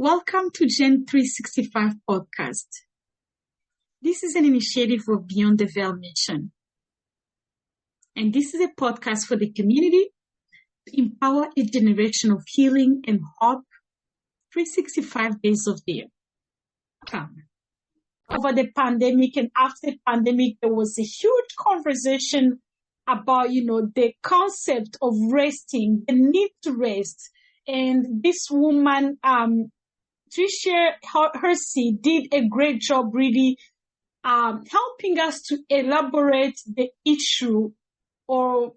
Welcome to Gen 365 podcast. This is an initiative of Beyond the Veil Mission. And this is a podcast for the community to empower a generation of healing and hope 365 days of the year. Over the pandemic and after the pandemic, there was a huge conversation about, the concept of resting, the need to rest. And this woman, Tricia Hersey, did a great job really helping us to elaborate the issue or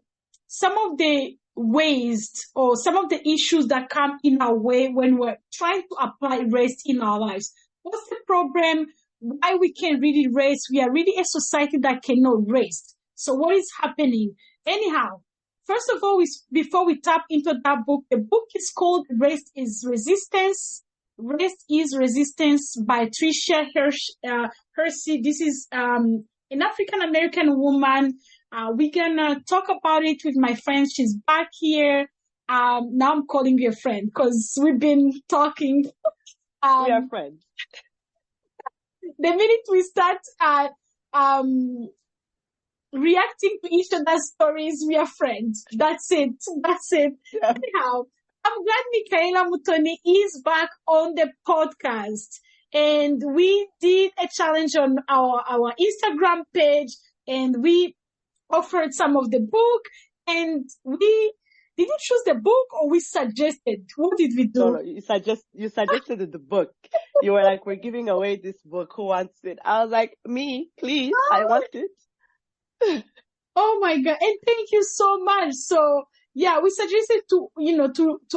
some of the ways or some of the issues that come in our way when we're trying to apply rest in our lives. What's the problem? Why we can't really rest? We are really a society that cannot rest. So what is happening? Anyhow, first of all, before we tap into that book, the book is called Rest is Resistance. Rest is Resistance by Tricia Hersey. This is an African-American woman. We're going to talk about it with my friend. She's back here. Now I'm calling you a friend because we've been talking. We are friends. The minute we start reacting to each other's stories, we are friends. That's it. Yeah. Anyhow, I'm glad Michaella Mutoni is back on the podcast. And we did a challenge on our Instagram page and we offered some of the book and did you choose the book or we suggested? What did we do? No, you suggested the book. You were like, we're giving away this book. Who wants it? I was like, me, please. I want it. Oh my God. And thank you so much. So yeah, we suggested to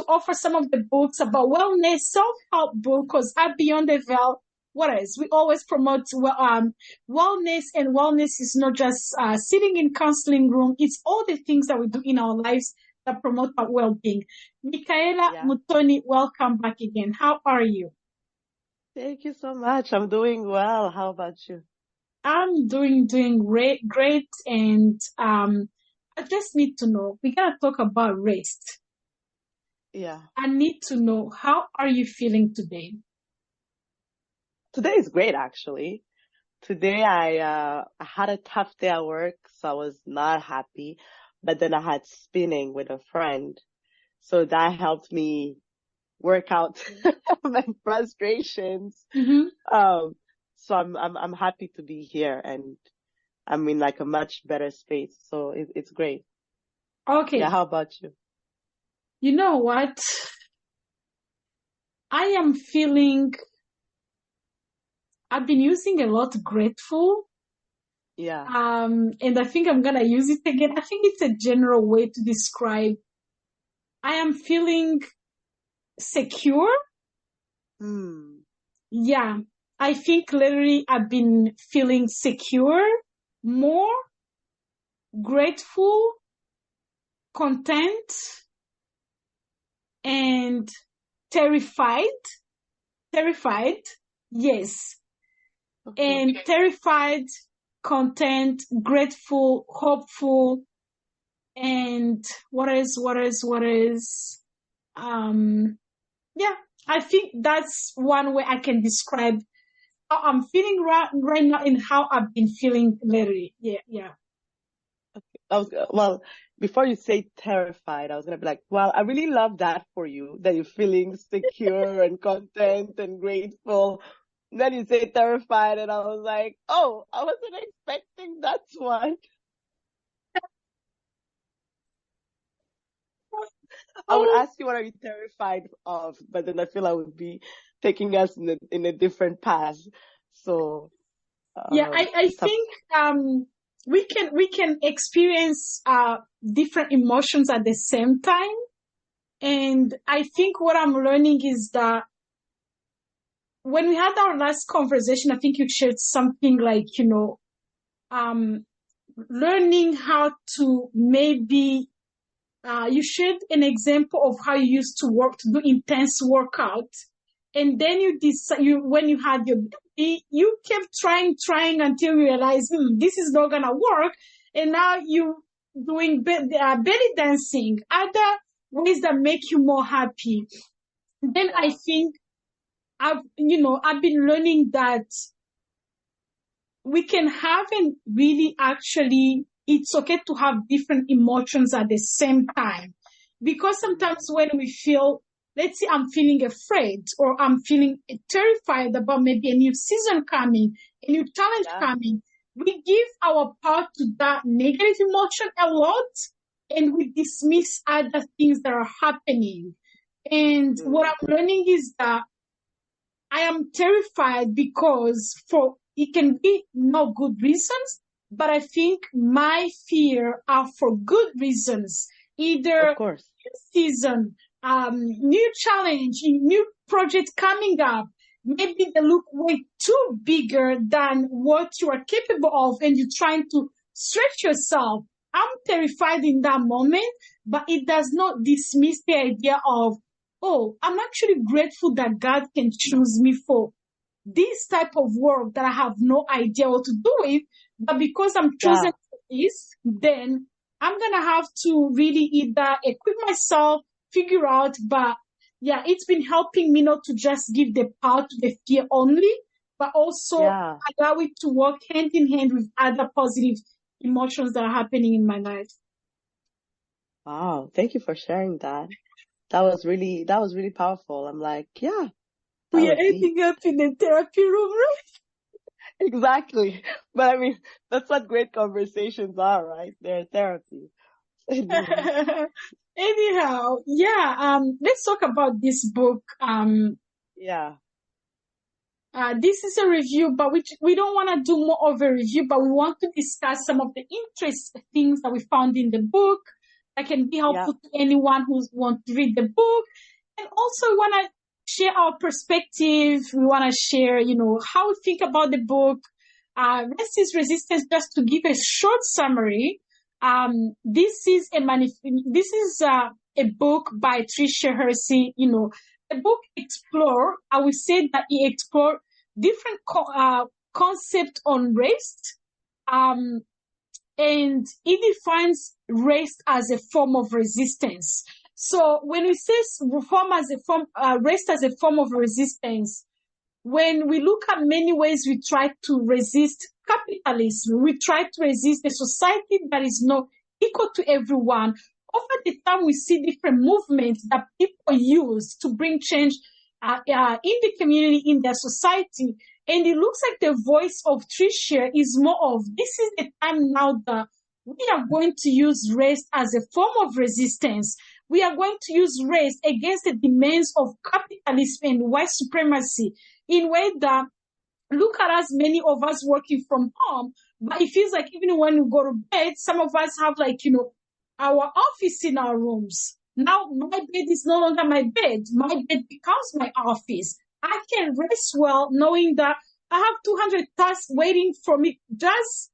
offer some of the books about wellness, self-help book, because at Beyond the Veil, what else? We always promote wellness, and wellness is not just sitting in counseling room. It's all the things that we do in our lives that promote our well-being. Michaella Mutoni, welcome back again. How are you? Thank you so much. I'm doing well. How about you? I'm doing great. And I just need to know, we gotta talk about rest. Yeah. I need to know, how are you feeling today? Today is great, actually. Today I had a tough day at work, so I was not happy. But then I had spinning with a friend, so that helped me work out my frustrations. Mm-hmm. So I'm happy to be here, and I'm in like a much better space. So it's great. Okay. Yeah. How about you? You know what? I've been using a lot grateful. Yeah. And I think I'm gonna use it again. I think it's a general way to describe. I am feeling secure. Yeah. I think literally I've been feeling secure, more grateful, content, and terrified. Yes. Okay. And terrified, content, grateful, hopeful, and what is, yeah, I think that's one way I can describe how I'm feeling right now and how I've been feeling lately. Yeah. Okay. Well, before you say terrified, I was going to be like, well, I really love that for you, that you're feeling secure and content and grateful. And then you say terrified, and I was like, oh, I wasn't expecting that one. I would ask you, what are you terrified of? But then I feel I would be taking us in a different path. So yeah, I think we can experience different emotions at the same time. And I think what I'm learning is that when we had our last conversation, I think you shared something like, learning how to maybe, you shared an example of how you used to do intense workout. And then you decide, when you had your baby, you kept trying until you realized, this is not going to work. And now you doing belly dancing, other ways that make you more happy. Then I think I've been learning that we can have and really actually, it's okay to have different emotions at the same time. Because sometimes when we feel, let's say I'm feeling afraid or I'm feeling terrified about maybe a new season coming, a new challenge coming, we give our power to that negative emotion a lot and we dismiss other things that are happening. And what I'm learning is that I am terrified because it can be no good reasons, but I think my fear are for good reasons. Either Of course. new season, new challenge, new project coming up. Maybe they look way too bigger than what you are capable of and you're trying to stretch yourself. I'm terrified in that moment, but it does not dismiss the idea of, oh, I'm actually grateful that God can choose me for this type of work that I have no idea what to do with, but because I'm chosen for this, then I'm going to have to really either equip myself, figure out, but yeah, it's been helping me not to just give the power to the fear only, but also allow it to work hand in hand with other positive emotions that are happening in my life. Wow. Thank you for sharing that. That was really powerful. I'm like, yeah. We are ending up in the therapy room, right? Exactly. But I mean, that's what great conversations are, right? They're therapy. Anyhow, let's talk about this book. This is a review, but we don't want to do more of a review, but we want to discuss some of the interesting things that we found in the book that can be helpful to anyone who wants to read the book. And also we want to share our perspective. We want to share, how we think about the book. Rest is Resistance, just to give a short summary. This is a book by Tricia Hersey. The book I would say that it explore different concept on rest, and it defines rest as a form of resistance. So when we say rest as a form of resistance, when we look at many ways we try to resist capitalism, we try to resist a society that is not equal to everyone. Over the time, we see different movements that people use to bring change in the community, in their society. And it looks like the voice of Tricia is more of, this is the time now that we are going to use rest as a form of resistance. We are going to use rest against the demands of capitalism and white supremacy in a way that, look at us, many of us working from home, but it feels like even when we go to bed, some of us have our office in our rooms. Now my bed is no longer my bed. My bed becomes my office. I can rest well knowing that I have 200 tasks waiting for me just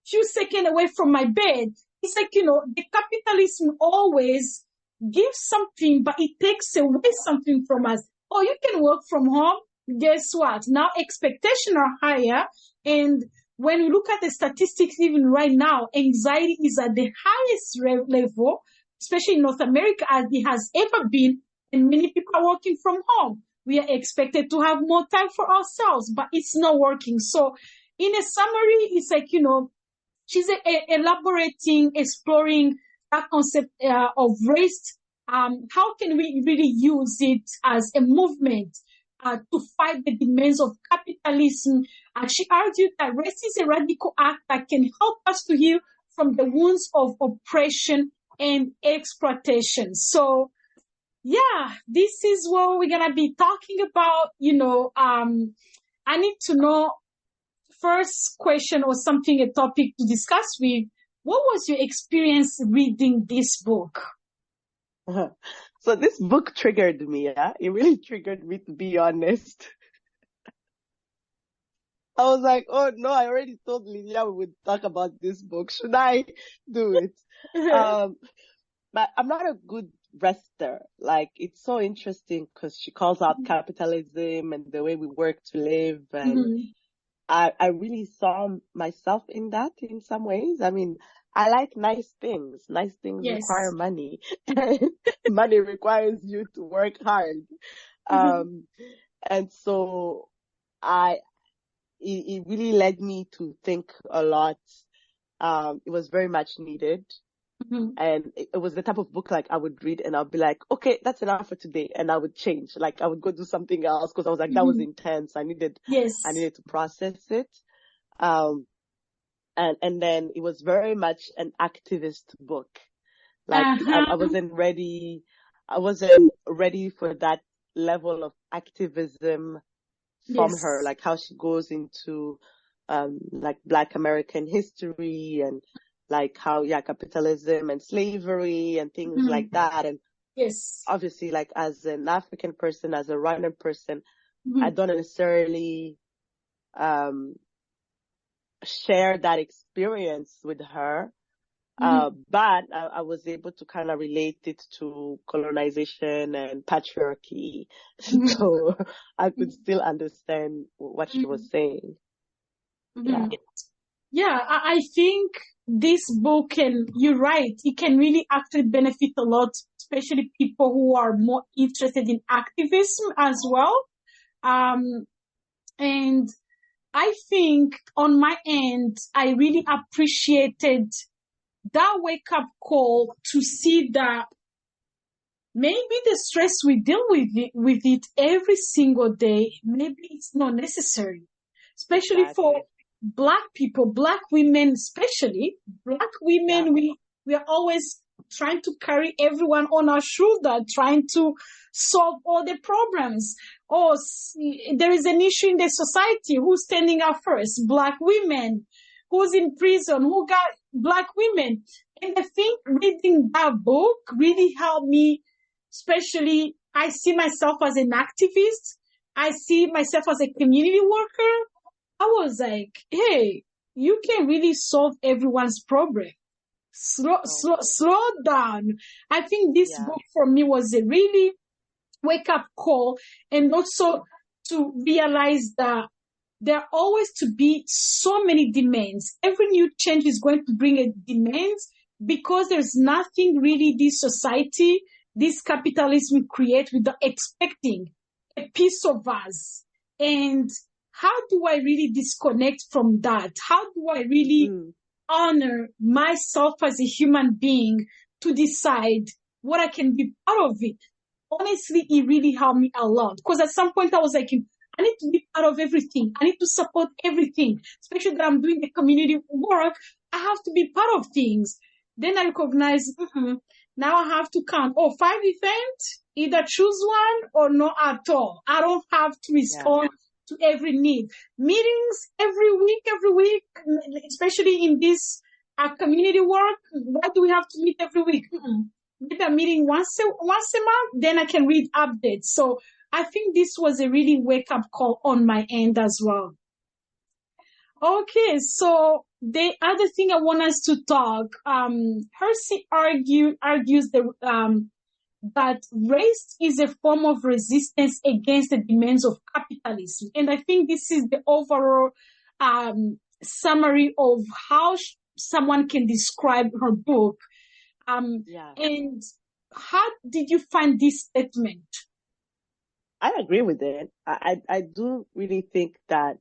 few seconds away from my bed. It's like, the capitalism always gives something, but it takes away something from us. Oh, you can work from home. Guess what? Now expectations are higher. And when we look at the statistics, even right now, anxiety is at the highest level, especially in North America, as it has ever been. And many people are working from home. We are expected to have more time for ourselves, but it's not working. So in a summary, it's like, she's elaborating, exploring that concept of rest. How can we really use it as a movement to fight the demands of capitalism? She argued that rest is a radical act that can help us to heal from the wounds of oppression and exploitation. So, this is what we're going to be talking about. I need to know, first question or something, a topic to discuss with. What was your experience reading this book? So this book triggered me, It really triggered me, to be honest. I was like, oh no, I already told Lydia we would talk about this book. Should I do it? But I'm not a good rester. Like, it's so interesting because she calls out capitalism and the way we work to live. And I really saw myself in that in some ways. I mean, I like nice things. Nice things require money. Money requires you to work hard. And so it really led me to think a lot. It was very much needed. Mm-hmm. And it was the type of book like I would read and I'll be like, okay, that's enough for today. And I would change. Like I would go do something else because I was like, that was intense. I needed Yes. to process it. And then it was very much an activist book. Like I wasn't ready. I wasn't ready for that level of activism from her, like how she goes into like Black American history and like how capitalism and slavery and things like that. And obviously, like as an African person, as a Rwandan person, I don't necessarily share that experience with her. But I was able to kind of relate it to colonization and patriarchy. So I could still understand what she was saying. Yeah, I think this book can, you're right, it can really actually benefit a lot, especially people who are more interested in activism as well. And I think on my end, I really appreciated that wake up call to see that maybe the stress we deal with it every single day, maybe it's not necessary, especially for Black people, Black women, especially Black women. We are always trying to carry everyone on our shoulder, trying to solve all the problems. Oh, there is an issue in the society. Who's standing up first? Black women. Who's in prison? Who got Black women? And I think reading that book really helped me, especially I see myself as an activist. I see myself as a community worker. I was like, hey, you can really solve everyone's problem. Slow down. I think this book for me was a really wake up call, and also to realize that there are always to be so many demands. Every new change is going to bring a demand because there's nothing really this society, this capitalism create without expecting a piece of us. And how do I really disconnect from that? How do I really honor myself as a human being to decide what I can be part of it? Honestly, it really helped me a lot, because at some point I was like, I need to be part of everything. I need to support everything, especially that I'm doing the community work. I have to be part of things. Then I recognize, now I have to count. 5 events, either choose one or not at all. I don't have to respond to every need. Meetings every week, especially in this community work. Why do we have to meet every week? Maybe a meeting once a month, then I can read updates. So I think this was a really wake up call on my end as well. Okay, so the other thing I want us to talk, Hersey argues that race is a form of resistance against the demands of capitalism. And I think this is the overall summary of how someone can describe her book. And how did you find this statement? I agree with it. I do really think that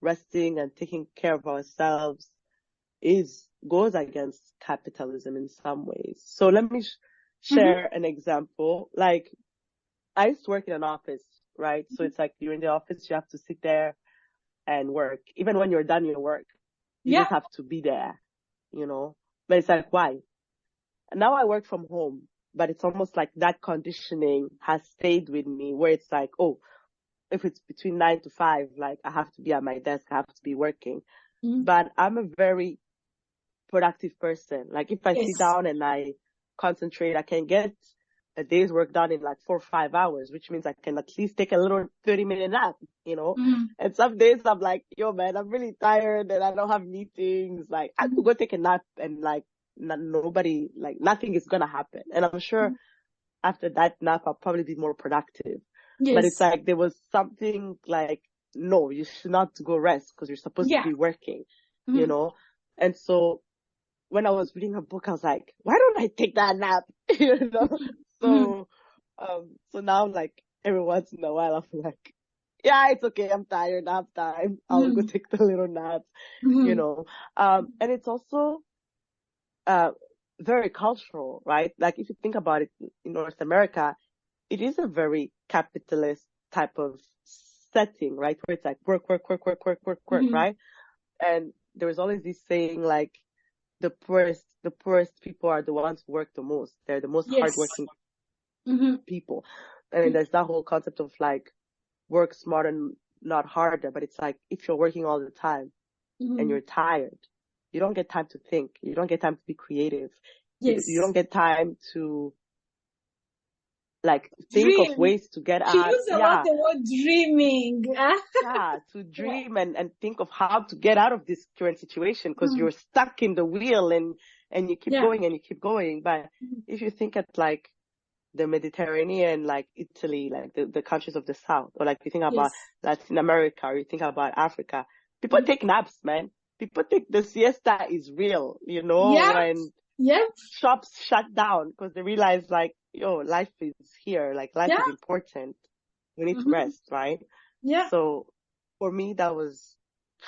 resting and taking care of ourselves goes against capitalism in some ways. So let me share an example. Like, I used to work in an office, right? So it's like you're in the office, you have to sit there and work. Even when you're done your work, you just have to be there, But it's like, why? And now I work from home, but it's almost like that conditioning has stayed with me, where it's like, if it's between 9 to 5, like I have to be at my desk, I have to be working. But I'm a very productive person. Like if I sit down and I concentrate, I can get a day's work done in like 4 or 5 hours, which means I can at least take a little 30-minute nap, And some days I'm like, yo man, I'm really tired and I don't have meetings. Like I could go take a nap and like nothing is gonna happen. And I'm sure after that nap, I'll probably be more productive. But it's like, there was something like, no, you should not go rest because you're supposed to be working, And so when I was reading her book, I was like, why don't I take that nap? So now like every once in a while, I'm like, yeah, it's okay. I'm tired. Nap time. I'll go take the little nap, you know. And it's also very cultural, right? Like if you think about it in North America, it is a very capitalist type of setting, right? Where it's like work, work, work, work, work, work, work, right? And there was always this saying like the poorest people are the ones who work the most. They're the most Yes. hardworking people. And there's that whole concept of like work smarter and not harder. But it's like if you're working all the time and you're tired, you don't get time to think. You don't get time to be creative. Yes. You don't get time to like think of ways to get She out. used a lot the word dreaming. Yeah, to dream and think of how to get out of this current situation because you're stuck in the wheel and you keep going and you keep going. But if you think at like the Mediterranean, like Italy, like the countries of the South, or like you think about Latin America, or you think about Africa, people take naps, man. People think the siesta is real, you know, when shops shut down because they realize like, yo, life is here, like life is important. We need to rest, right? Yeah. So for me, that was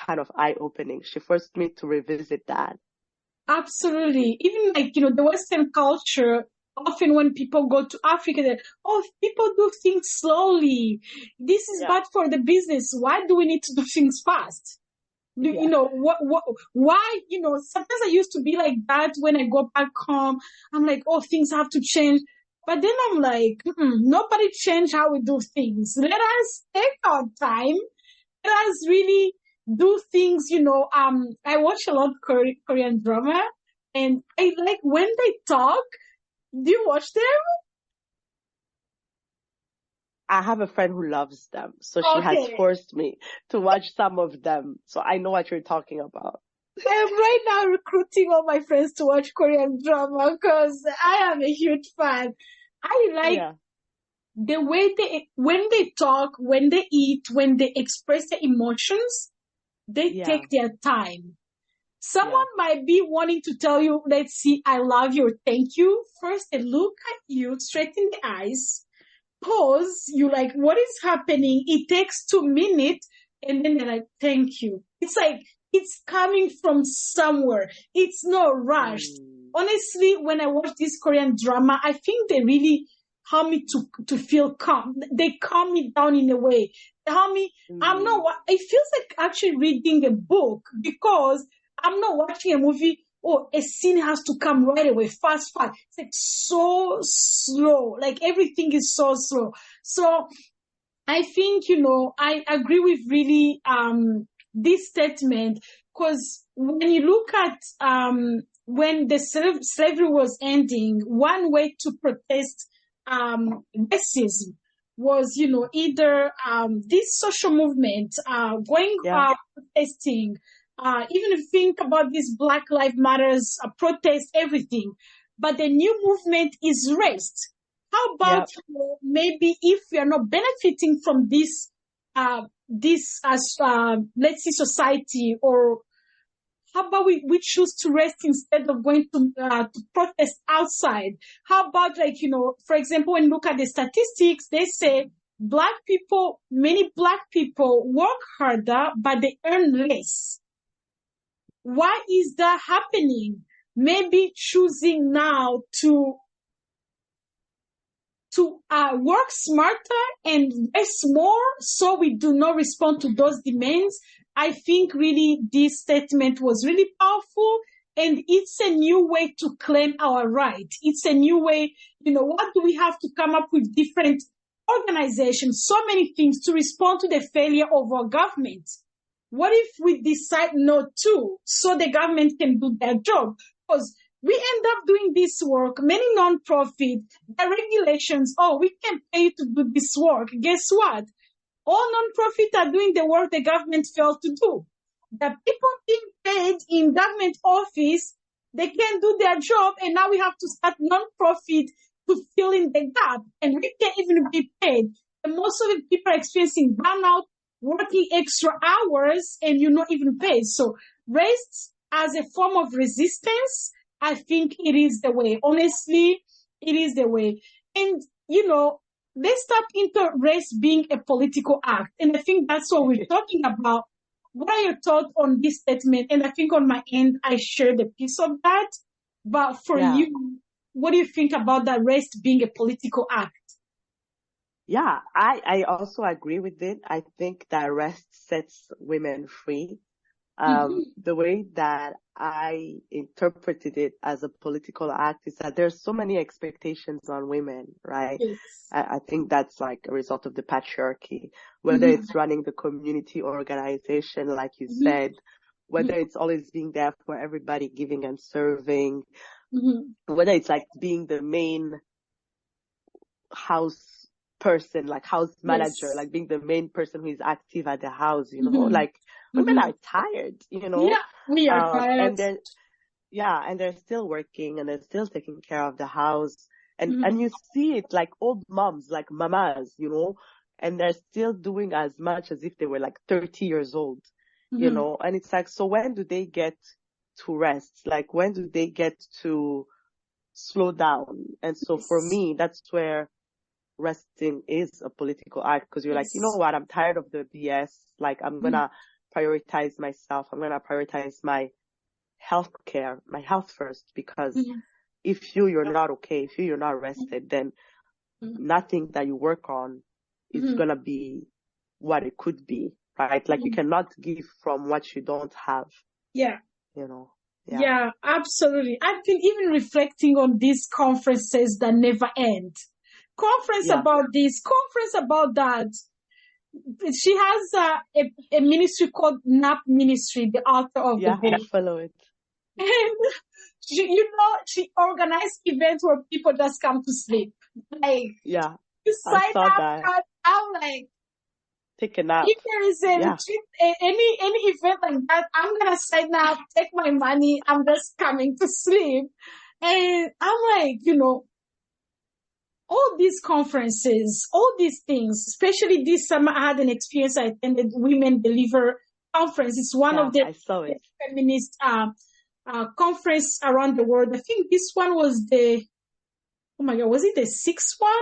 kind of eye-opening. She forced me to revisit that. Absolutely. Even like, you know, the Western culture, often when people go to Africa, people do things slowly. This is bad for the business. Why do we need to do things fast? You know, why, you know, sometimes I used to be like that when I go back home. I'm like, oh, things have to change. But then I'm like, nobody changed how we do things. Let us take our time. Let us really do things, you know. I watch a lot of Korean drama and I like when they talk. Do you watch them? I have a friend who loves them, so she has forced me to watch some of them. So I know what you're talking about. I am right now recruiting all my friends to watch Korean drama because I am a huge fan. I like the way when they talk, when they eat, when they express their emotions, they take their time. Someone might be wanting to tell you, let's see, I love you or thank you. First, they look at you straight in the eyes. Pause, you like, what is happening? It takes 2 minutes and then they're like, thank you. It's like, it's coming from somewhere. It's not rushed. Honestly, when I watch this Korean drama, I think they really help me to feel calm. They calm me down in a way. They help me, it feels like actually reading a book because I'm not watching a movie. Oh, a scene has to come right away, fast. It's like so slow. Like everything is so slow. So I think, you know, I agree with really this statement because when you look at when the slavery was ending, one way to protest racism was, you know, either this social movement going protesting. Even if you think about this Black Lives Matters protest, everything, but the new movement is rest. How about you know, maybe if we are not benefiting from this, let's say society, or how about we choose to rest instead of going to protest outside? How about like, you know, for example, when you look at the statistics, they say many Black people work harder, but they earn less. Why is that happening? Maybe choosing now to work smarter and rest more so we do not respond to those demands. I think really this statement was really powerful and it's a new way to claim our right. It's a new way, you know, what do we have to come up with different organizations, so many things to respond to the failure of our government. What if we decide not to, so the government can do their job? Because we end up doing this work, many non-profit, the regulations, we can pay you to do this work. Guess what? All non-profit are doing the work the government failed to do. The people being paid in government office, they can't do their job, and now we have to start non-profit to fill in the gap, and we can't even be paid. And most of the people are experiencing burnout, working extra hours, and you're not even paid. So rest as a form of resistance, I think it is the way. Honestly, it is the way. And, you know, Let's tap into race being a political act. And I think that's what we're talking about. What are your thoughts on this statement? And I think on my end, I shared a piece of that. But for you, what do you think about that race being a political act? Yeah, I also agree with it. I think that rest sets women free. The way that I interpreted it as a political act is that there's so many expectations on women, right? Yes. I think that's like a result of the patriarchy, whether it's running the community organization, like you said, whether it's always being there for everybody, giving and serving, whether it's like being the main house person, like house manager, like being the main person who is active at the house, you know, like women are tired, you know. Yeah, we are tired. And they're still working and they're still taking care of the house. And you see it like old moms, like mamas, you know, and they're still doing as much as if they were like 30 years old, you know. And it's like, so when do they get to rest? Like, when do they get to slow down? And so for me, that's where resting is a political act, because you're like, you know what, I'm tired of the BS. Like, I'm gonna prioritize myself. I'm gonna prioritize my health care, my health first, because if you're not okay, if you're not rested, then nothing that you work on is gonna be what it could be, right? Like, you cannot give from what you don't have. Yeah. You know? Yeah, absolutely. I've been even reflecting on these conferences that never end. Conference about this, conference about that. She has a ministry called NAP Ministry, the author of the book. I follow it. And she organized events where people just come to sleep. Like, you sign up, and I'm like, take a nap. If there is any event like that, I'm gonna sign up, take my money, I'm just coming to sleep. And I'm like, you know, all these conferences, all these things, especially this summer, I had an experience. I attended Women Deliver Conference. It's one of the feminist conference around the world. I think this one was was it the sixth one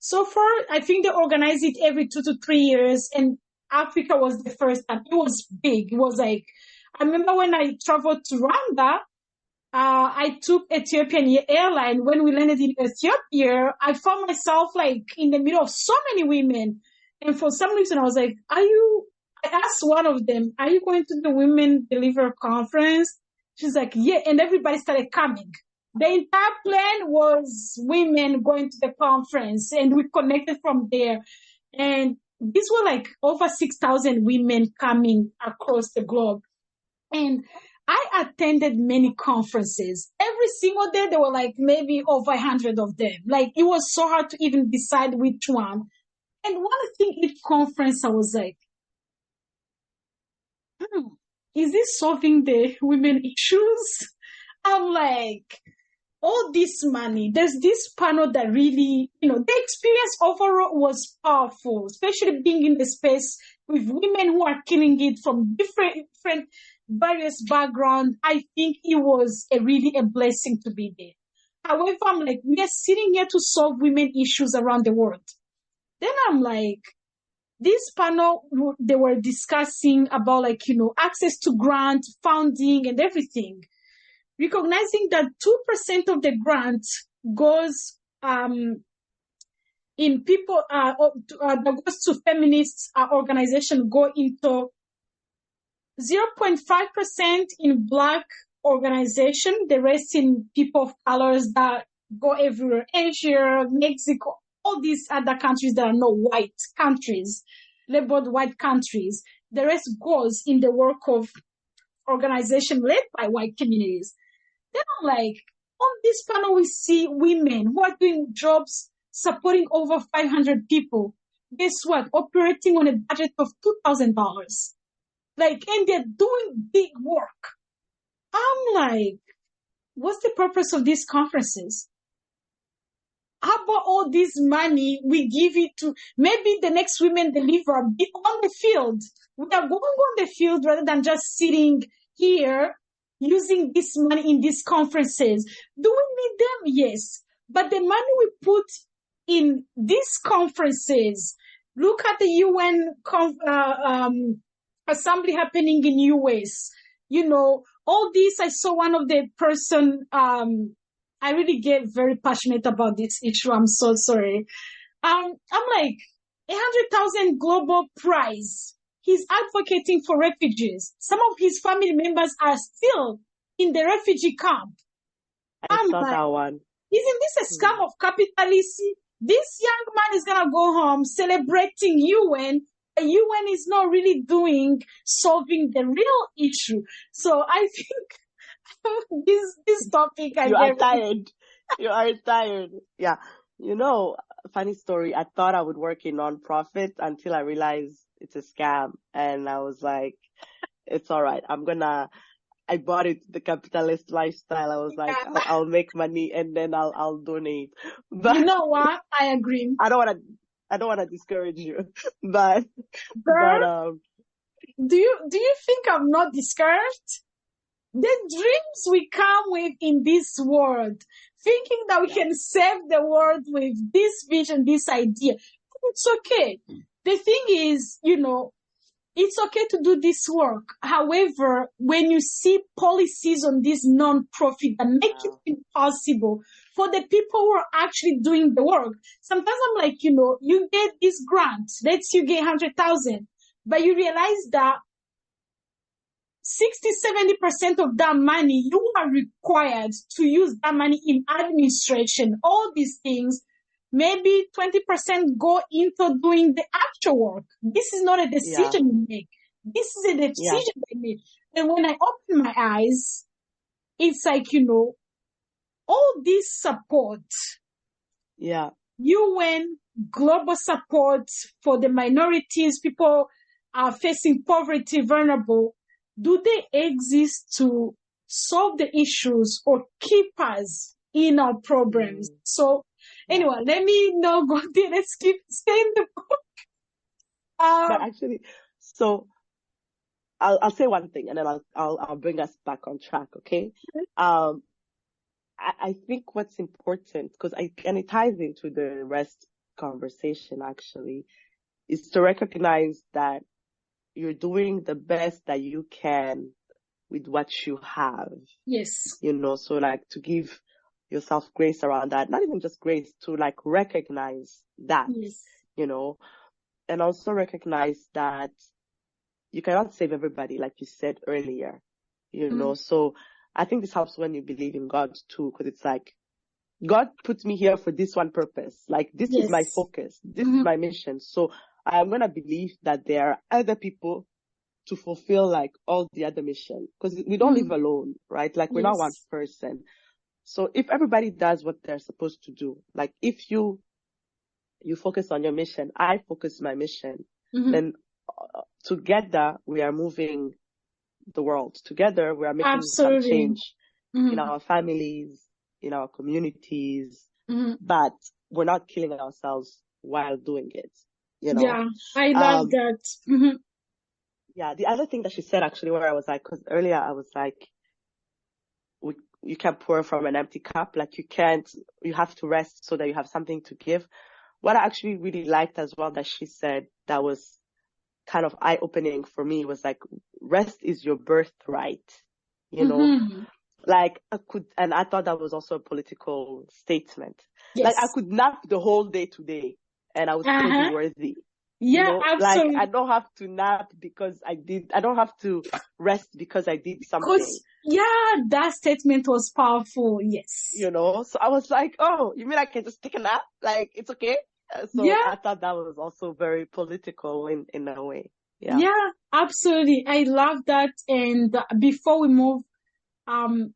so far? I think they organize it every 2 to 3 years, and Africa was the first time. It was big. It was like, I remember when I traveled to Rwanda, I took Ethiopian airline. When we landed in Ethiopia, I found myself like in the middle of so many women. And for some reason, I was like, I asked one of them, are you going to the Women Deliver Conference? She's like, yeah. And everybody started coming. The entire plan was women going to the conference, and we connected from there. And these were like over 6,000 women coming across the globe. And I attended many conferences. Every single day, there were like maybe over 100 of them. Like, it was so hard to even decide which one. And one thing each conference, I was like, is this solving the women issues? I'm like, all this money, there's this panel that really, you know, the experience overall was powerful, especially being in the space with women who are killing it from different various backgrounds. I think it was really a blessing to be there. However, I'm like, we are sitting here to solve women issues around the world. Then I'm like, this panel, they were discussing about, like, you know, access to grant, funding, and everything. Recognizing that 2% of the grant goes in people that goes to feminist organization, go into 0.5% in Black organization, the rest in people of colors that go everywhere, Asia, Mexico, all these other countries that are not white countries, labeled white countries. The rest goes in the work of organization led by white communities. Then I'm like, on this panel, we see women who are doing jobs supporting over 500 people. Guess what? Operating on a budget of $2,000. Like, and they're doing big work. I'm like, what's the purpose of these conferences? How about all this money we give it to maybe the next Women Deliver be on the field? We are going on the field rather than just sitting here using this money in these conferences. Do we need them? Yes. But the money we put in these conferences. Look at the UN assembly happening in US. You know, all this, I saw one of the person, I really get very passionate about this issue. I'm so sorry. I'm like, 100,000 global prize. He's advocating for refugees. Some of his family members are still in the refugee camp. I saw that one. Isn't this a scam of capitalism? This young man is going to go home celebrating UN. The UN is not really solving the real issue. So I think this topic, You are tired. You are tired. Yeah. You know, funny story. I thought I would work in non-profit until I realized it's a scam. And I was like, it's all right. I bought it, the capitalist lifestyle. I was like, I'll make money and then I'll donate. But you know what? I agree. I don't want to discourage you, but do you think I'm not discouraged? The dreams we come with in this world, thinking that we can save the world with this vision, this idea, it's okay. The thing is, you know, it's okay to do this work. However, when you see policies on this non-profit that make it impossible for the people who are actually doing the work, sometimes I'm like, you know, you get this grant, let's you get 100,000, but you realize that 60-70% of that money, you are required to use that money in administration, all these things. Maybe 20% go into doing the actual work. This is not a decision you make. This is a decision they make. And when I open my eyes, it's like, you know, all this support. Yeah. UN, global support for the minorities, people are facing poverty, vulnerable. Do they exist to solve the issues or keep us in our programs? So, anyway, let me not go there. Let's keep staying the book. But actually, so I'll say one thing and then I'll bring us back on track. Okay. I think what's important, and it ties into the rest conversation actually, is to recognize that you're doing the best that you can with what you have. Yes. You know, so like to give yourself grace around that, not even just grace, to like recognize that, you know, and also recognize that you cannot save everybody, like you said earlier, you know. So I think this helps when you believe in God too, because it's like, God put me here for this one purpose. Like, this is my focus. This is my mission. So I'm going to believe that there are other people to fulfill like all the other mission, because we don't live alone, right? Like we're not one person. So if everybody does what they're supposed to do, like if you focus on your mission, I focus my mission, then together we are moving the world. Together we are making some change in our families, in our communities, but we're not killing ourselves while doing it, you know? Yeah, I love that. Yeah, the other thing that she said actually, where I was like, because earlier I was like, you can't pour from an empty cup. Like you have to rest so that you have something to give. What I actually really liked as well that she said that was kind of eye-opening for me was like, rest is your birthright, you know? Like I thought that was also a political statement. Yes. Like I could nap the whole day today and I would still be worthy. Yeah, you know? absolutely. Like I don't have to nap because I don't have to rest because I did something. Yeah, that statement was powerful. Yes. You know, so I was like, oh, you mean I can just take a nap? Like, it's okay. So I thought that was also very political in a way. Yeah, absolutely. I love that. And before we move,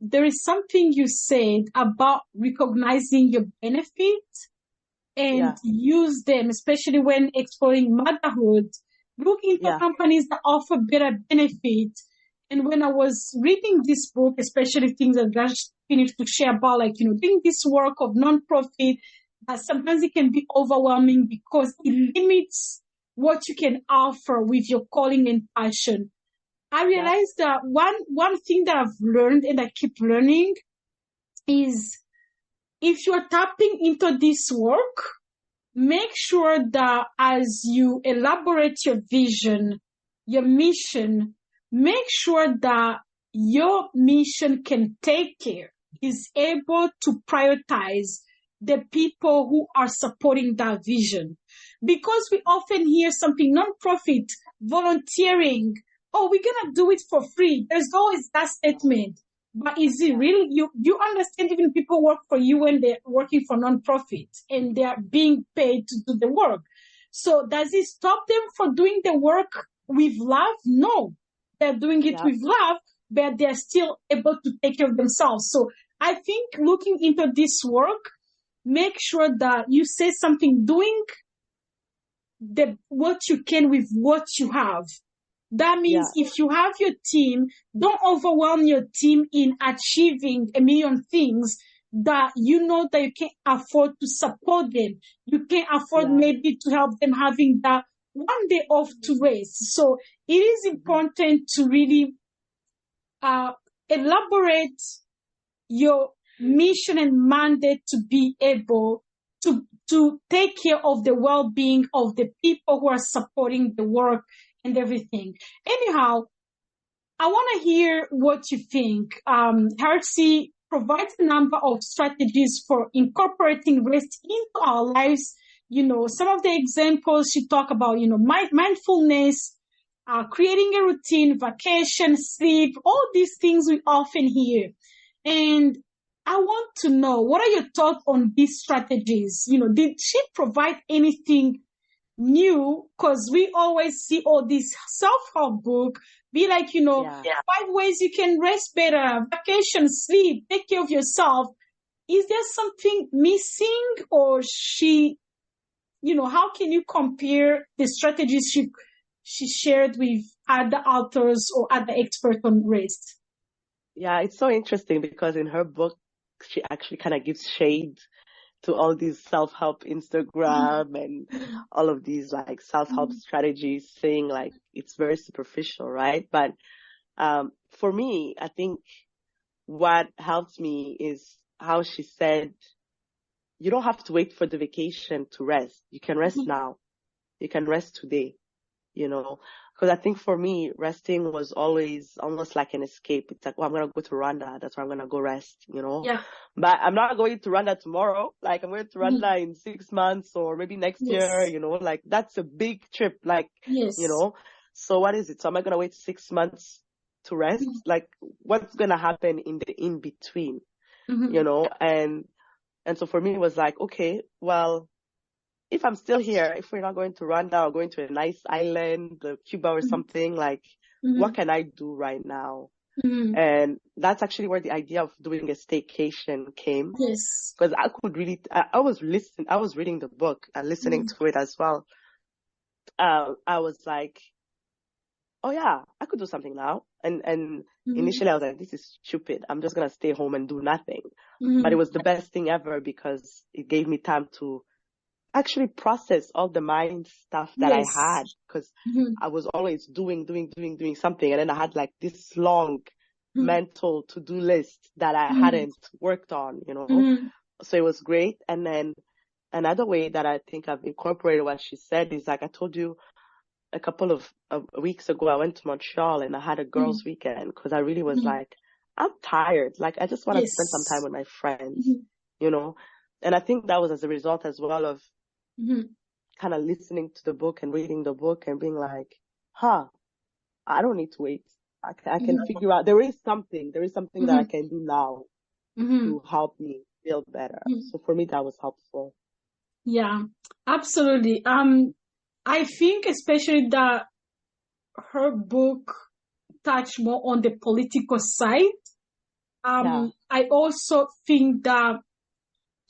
there is something you said about recognizing your benefits and use them, especially when exploring motherhood. Look into companies that offer better benefits. And when I was reading this book, especially things that I just finished to share about, like, you know, doing this work of nonprofit, sometimes it can be overwhelming because it limits what you can offer with your calling and passion. I realized that one thing that I've learned and I keep learning is if you're tapping into this work, make sure that as you elaborate your vision, your mission, make sure that your mission can take care, is able to prioritize the people who are supporting that vision. Because we often hear something non-profit, volunteering, oh, we're going to do it for free. There's always that statement. But is it really, you understand even people work for you when they're working for non-profit and they're being paid to do the work. So does it stop them from doing the work with love? No, they're doing it with love, but they're still able to take care of themselves. So I think looking into this work, make sure that you say something, doing what you can with what you have. That means if you have your team, don't overwhelm your team in achieving a million things that you know that you can't afford to support them. You can't afford maybe to help them having that one day off to rest. So it is important to really elaborate your mission and mandate to be able to take care of the well-being of the people who are supporting the work and everything. Anyhow, I want to hear what you think. Hersey provides a number of strategies for incorporating rest into our lives. You know, some of the examples she talk about, you know, mindfulness, creating a routine, vacation, sleep, all these things we often hear. And I want to know, what are your thoughts on these strategies? You know, did she provide anything new? Because we always see all these self-help book be like, you know, 5 ways you can rest better, vacation, sleep, take care of yourself. Is there something missing, or she, you know, how can you compare the strategies she shared with other authors or other experts on rest? Yeah, it's so interesting because in her book, she actually kind of gives shade to all these self-help Instagram and all of these like self-help strategies, saying like it's very superficial, right? But for me, I think what helped me is how she said, you don't have to wait for the vacation to rest. You can rest now. You can rest today, you know, because I think for me, resting was always almost like an escape. It's like, oh, I'm going to go to Rwanda. That's where I'm going to go rest, you know. Yeah. But I'm not going to Rwanda tomorrow. Like, I'm going to Rwanda in 6 months or maybe next year, you know, like that's a big trip, like, you know. So what is it? So am I going to wait 6 months to rest? Like, what's going to happen in the in-between, you know? And so for me, it was like, okay, well, if I'm still here, if we're not going to Rwanda or going to a nice island, Cuba or something, like, what can I do right now? And that's actually where the idea of doing a staycation came. Yes. Because I could really, I was reading the book and listening to it as well. I was like, oh yeah, I could do something now. And initially I was like, this is stupid. I'm just going to stay home and do nothing. But it was the best thing ever because it gave me time to actually process all the mind stuff that I had, because I was always doing something. And then I had like this long mental to-do list that I hadn't worked on, you know. So it was great. And then another way that I think I've incorporated what she said is, like I told you a couple of weeks ago, I went to Montreal and I had a girls' weekend because I really was like, I'm tired. Like, I just want to spend some time with my friends, you know. And I think that was as a result as well of kind of listening to the book and reading the book and being like, I don't need to wait. I can figure out, there is something that I can do now to help me feel better. So for me, that was helpful. Yeah, absolutely. I think especially that her book touched more on the political side. I also think that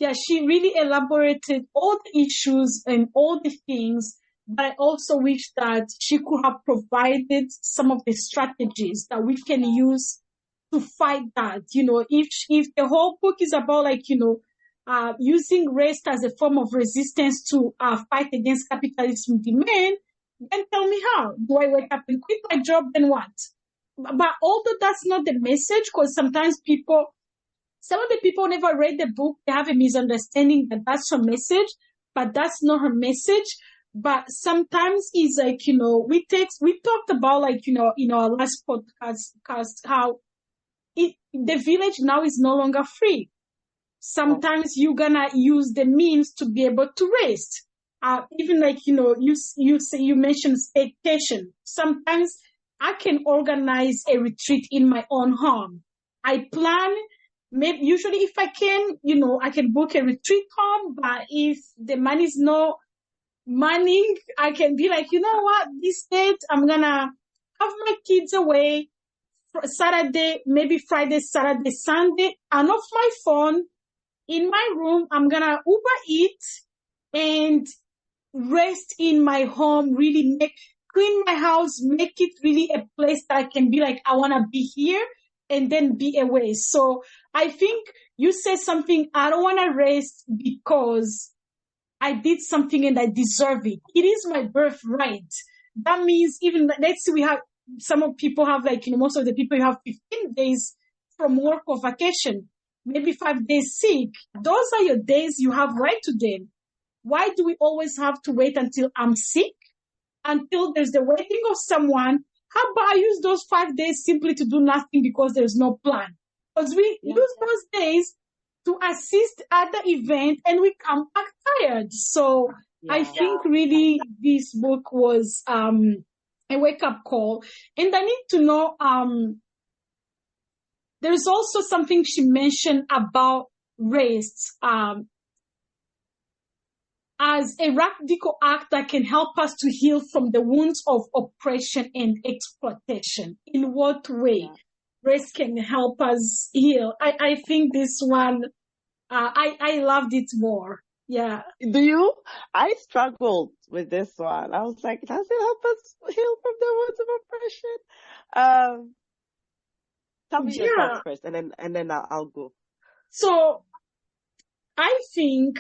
she really elaborated all the issues and all the things, but I also wish that she could have provided some of the strategies that we can use to fight that. You know, if the whole book is about, like, you know, using rest as a form of resistance to fight against capitalism demand, then tell me how. Do I wake up and quit my job, then what? But although that's not the message, because sometimes some of the people never read the book, they have a misunderstanding that that's her message. but that's not her message. But sometimes it's like, we talked about, like, in our last podcast, how the village now is no longer free. Sometimes you're gonna use the means to be able to rest. Even like, you mentioned staycation. Sometimes I can organize a retreat in my own home. I plan, maybe usually if I can, I can book a retreat home, but if the money is not money, I can be like, you know what, this date, I'm gonna have my kids away Saturday, maybe Friday, Saturday, Sunday, and off my phone in my room. I'm gonna Uber Eat and rest in my home, really clean my house, make it really a place that I can be like, I wanna be here and then be away. So I think you said something, I don't wanna rest because I did something and I deserve it. It is my birthright. That means even, let's say some of people have like, most of the people have 15 days from work or vacation, maybe 5 days sick. Those are your days, you have right to them. Why do we always have to wait until I'm sick? Until there's the waiting of someone? How about I use those 5 days simply to do nothing because there's no plan? Because we use those days to assist at the event and we come back tired. So I think really this book was a wake-up call. And I need to know, there's also something she mentioned about race as a radical act that can help us to heal from the wounds of oppression and exploitation. In what way race can help us heal? I think this one, I loved it more. Yeah. Do you? I struggled with this one. I was like, does it help us heal from the wounds of oppression? Tell me your thoughts first, and then I'll go. So I think,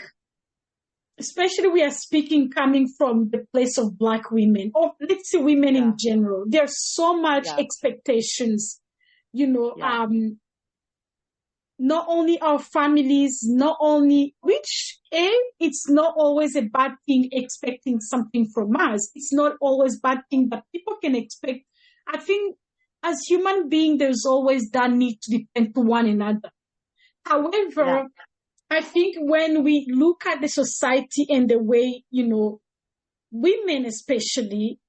especially we are speaking coming from the place of Black women, or let's say women in general. There's so much expectations, not only our families, not only, it's not always a bad thing expecting something from us. It's not always bad thing that people can expect. I think as human beings, there's always that need to depend to one another. However, I think when we look at the society and the way, women especially,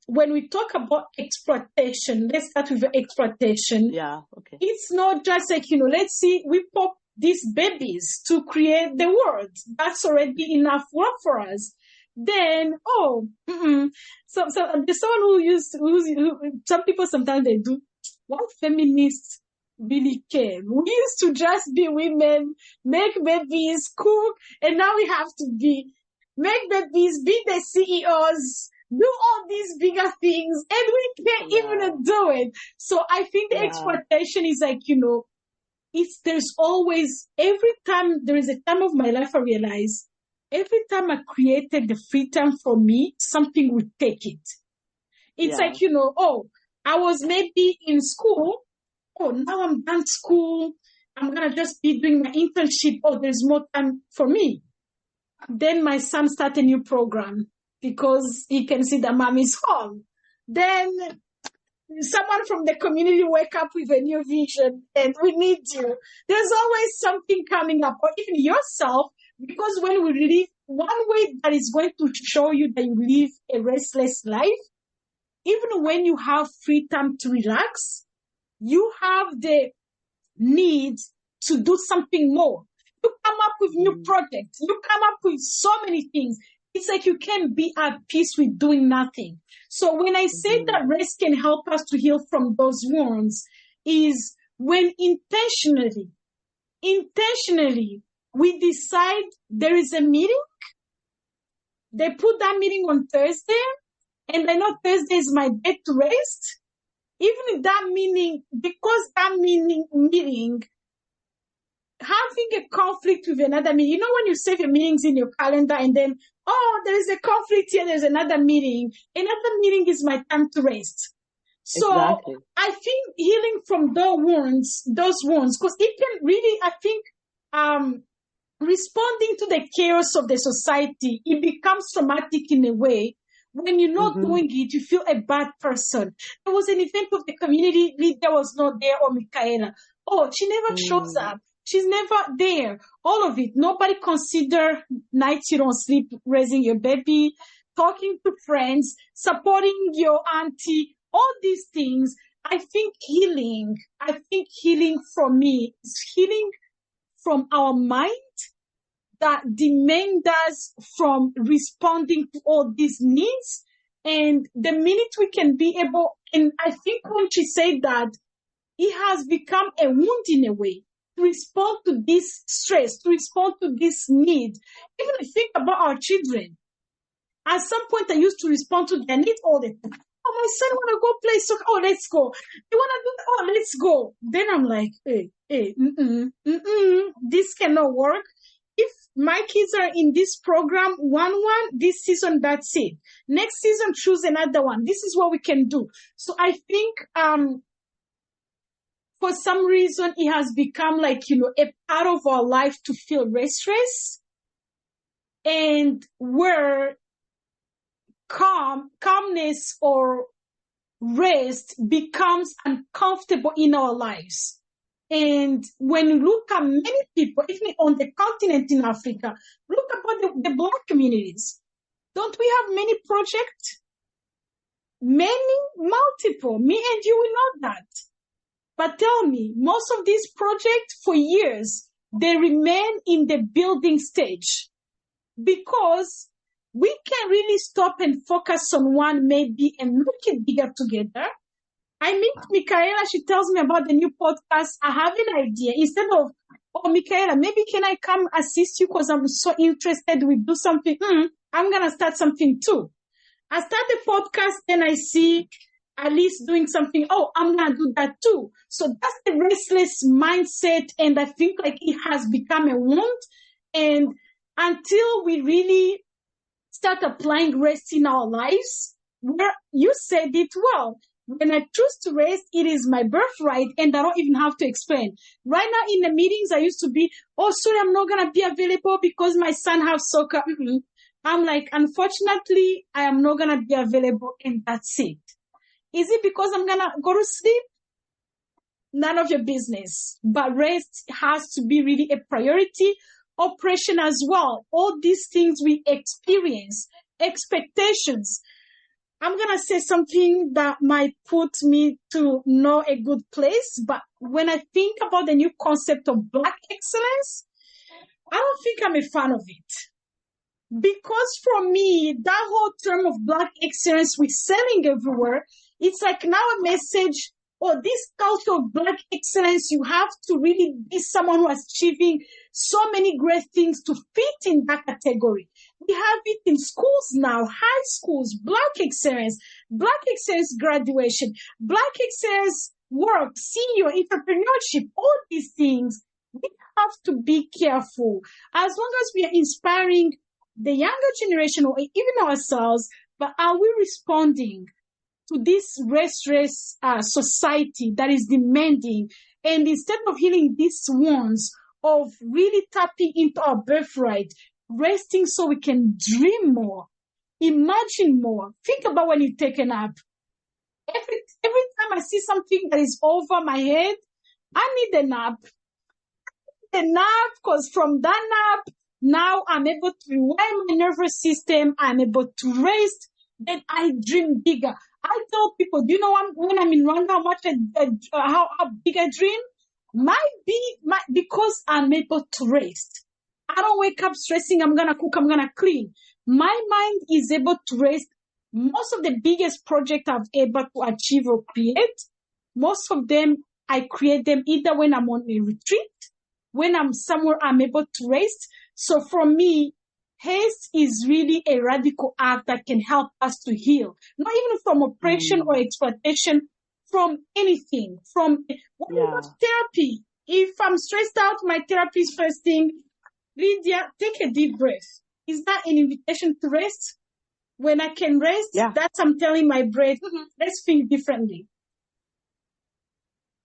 when we talk about exploitation, let's start with exploitation. Yeah, okay. It's not just like, let's see, we pop these babies to create the world. That's already enough work for us. Then, so there's someone who some people sometimes they do, what feminists really care? We used to just be women, make babies, cook, and now we have to make babies, be the CEOs, do all these bigger things, and we can't even do it. So I think the exploitation is like, there's always, every time, there is a time of my life I realize, every time I created the free time for me, something would take it. It's like, I was maybe in school, now I'm done school, I'm going to just be doing my internship, there's more time for me. Then my son started a new program because he can see that mom is home. Then someone from the community wake up with a new vision and we need you. There's always something coming up, or even yourself, because when we live, one way that is going to show you that you live a restless life, even when you have free time to relax, you have the need to do something more. You come up with new projects. You come up with so many things. It's like you can't be at peace with doing nothing. So when I say that rest can help us to heal from those wounds, is when intentionally, we decide there is a meeting. They put that meeting on Thursday, and I know Thursday is my day to rest. Even if that meeting, because that meeting, having a conflict with another meeting, when you save your meetings in your calendar and then, there is a conflict here, there's another meeting is my time to rest. So exactly. I think healing from those wounds, because it can really, I think, responding to the chaos of the society, it becomes traumatic in a way. When you're not doing it, you feel a bad person. There was an event of the community, Lydia was not there, or Michaella. Oh, she never shows up. She's never there. All of it. Nobody consider nights you don't sleep, raising your baby, talking to friends, supporting your auntie, all these things. I think healing for me is healing from our mind that demand us from responding to all these needs. And the minute we can be able, and I think when she said that, it has become a wound in a way to respond to this stress, to respond to this need. Even if you think about our children, at some point I used to respond to their need all the time. Oh, my son want to go play soccer. Oh, let's go. You want to do that? Oh, let's go. Then I'm like, this cannot work. If my kids are in this program, one, this season, that's it. Next season, choose another one. This is what we can do. So I think, for some reason, it has become like, a part of our life to feel restless, and where calmness or rest becomes uncomfortable in our lives. And when you look at many people, even on the continent in Africa, look about the Black communities. Don't we have many projects? Many, multiple. Me and you, we know that. But tell me, most of these projects for years, they remain in the building stage, because we can really stop and focus on one maybe and make it bigger together. I meet Michaella, she tells me about the new podcast. I have an idea. Instead of, oh, Michaella, maybe can I come assist you because I'm so interested we do something. I'm going to start something too. I start a podcast, then I see Alice doing something. Oh, I'm going to do that too. So that's the restless mindset. And I think like it has become a wound. And until we really start applying rest in our lives, where you said it well, when I choose to rest, it is my birthright, and I don't even have to explain. Right now in the meetings, I used to be, oh, sorry, I'm not going to be available because my son has soccer. I'm like, unfortunately, I am not going to be available, and that's it. Is it because I'm going to go to sleep? None of your business. But rest has to be really a priority. Operation as well. All these things we experience, expectations. I'm going to say something that might put me to not a good place. But when I think about the new concept of Black excellence, I don't think I'm a fan of it. Because for me, that whole term of Black excellence we're selling everywhere, it's like now a message, or this culture of Black excellence, you have to really be someone who is achieving so many great things to fit in that category. We have it in schools now, high schools, Black excellence graduation, Black excellence work, senior entrepreneurship, all these things. We have to be careful. As long as we are inspiring the younger generation or even ourselves, but are we responding to this restless society that is demanding? And instead of healing these wounds, of really tapping into our birthright, resting so we can dream more, imagine more. Think about when you take a nap. Every time I see something that is over my head, I need a nap. Because from that nap, now I'm able to rewind my nervous system. I'm able to rest. Then I dream bigger. I tell people, do you know when I'm in Rwanda, how big I dream? Because I'm able to rest. I don't wake up stressing, I'm going to cook, I'm going to clean. My mind is able to rest. Most of the biggest projects I've able to achieve or create, most of them, I create them either when I'm on a retreat, when I'm somewhere I'm able to rest. So for me, haste is really a radical act that can help us to heal. Not even from oppression or exploitation, from anything. When you go to therapy, if I'm stressed out, my therapist first thing, Lydia, take a deep breath. Is that an invitation to rest? When I can rest, that's I'm telling my brain, let's think differently.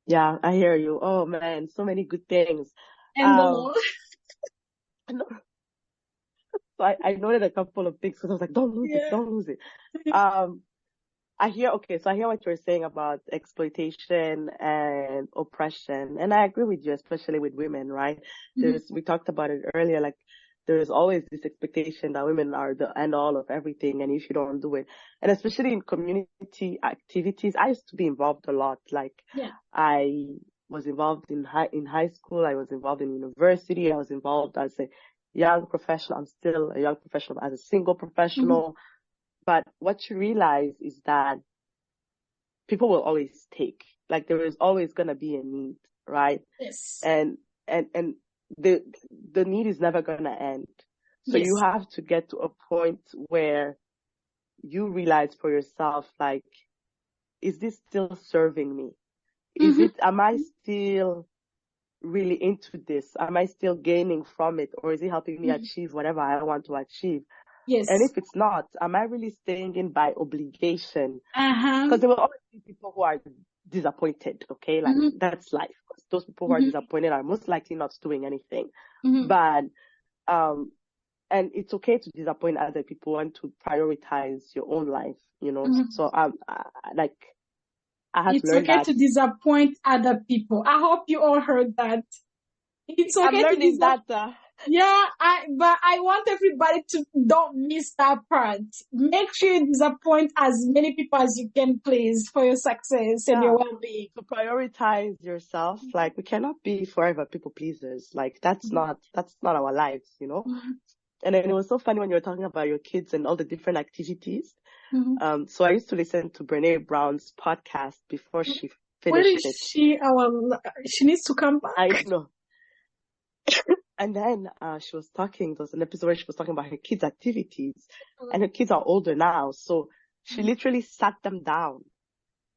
Yeah, I hear you. Oh man, so many good things. And No, so I noted a couple of things because I was like, don't lose it, Yeah. don't lose it. So I hear what you're saying about exploitation and oppression. And I agree with you, especially with women, right? We talked about it earlier, like there's always this expectation that women are the end all of everything. And if you don't do it, and especially in community activities, I used to be involved a lot. Like Yeah. I was involved in high school. I was involved in university. I was involved as a young professional. I'm still a young professional as a single professional. But what you realize is that people will always take, like there is always going to be a need, right? Yes. And the need is never going to end. So Yes. you have to get to a point where you realize for yourself, like, is this still serving me? Am I still really into this? Am I still gaining from it? Or is it helping me achieve whatever I want to achieve? Yes. And if it's not, am I really staying in by obligation? Uh-huh. Because there will always be people who are disappointed, okay? Like, that's life. Because those people who are disappointed are most likely not doing anything. But, and it's okay to disappoint other people and to prioritize your own life, you know? So, I have it's learned okay that. to disappoint other people. I hope you all heard that. It's okay I'm learning to that. Yeah, but I want everybody to don't miss that part. Make sure you disappoint as many people as you can, please, for your success and your well-being. To prioritize yourself, like we cannot be forever people pleasers. Like that's not our lives, you know. And then it was so funny when you were talking about your kids and all the different activities. So I used to listen to Brene Brown's podcast before she finished Where is she? She needs to come back. I know. And then she was talking, there was an episode where she was talking about her kids' activities. And her kids are older now. So she literally sat them down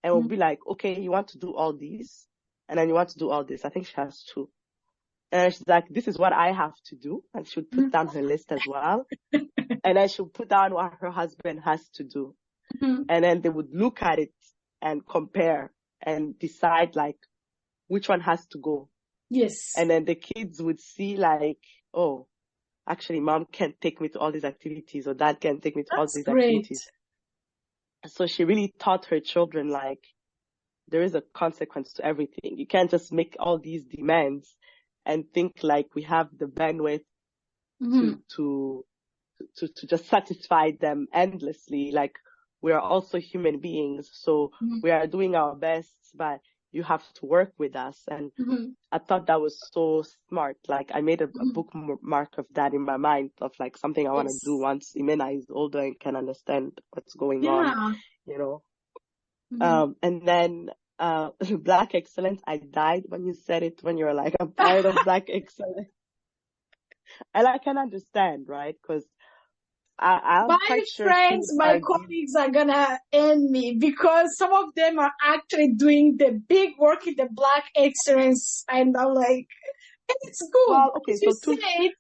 and would be like, okay, you want to do all these? And then you want to do all this. I think she has two. And she's like, this is what I have to do. And she would put down her list as well. And then she would put down what her husband has to do. And then they would look at it and compare and decide like which one has to go. Yes. And then the kids would see like, oh, actually mom can't take me to all these activities or dad can't take me to all these activities. So she really taught her children like there is a consequence to everything. You can't just make all these demands and think like we have the bandwidth to just satisfy them endlessly. Like we are also human beings. So we are doing our best, but you have to work with us. And I thought that was so smart. Like I made a bookmark of that in my mind of like something I want to do once Imena is older and can understand what's going on, you know. And then Black excellence, I died when you said it, when you were like, I'm tired of Black excellence. And I can understand, right? Because I'm quite sure my colleagues are gonna end me because some of them are actually doing the big work in the Black excellence, and I'm like, it's good. Well, okay, so you said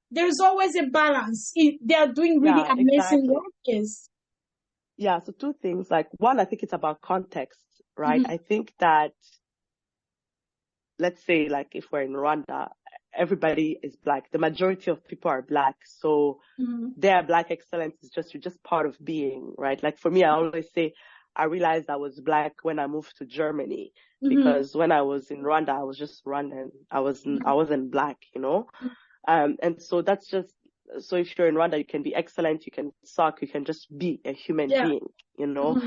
there's always a balance. They are doing really amazing work. Yes. Yeah. So two things. Like one, I think it's about context, right? I think that, let's say, like if we're in Rwanda, everybody is Black. The majority of people are Black. So their Black excellence is you're just part of being, right? Like for me, I always say, I realized I was Black when I moved to Germany because when I was in Rwanda, I was just Rwandan. I wasn't Black, you know? And so that's just, so if you're in Rwanda, you can be excellent, you can suck, you can just be a human being, you know?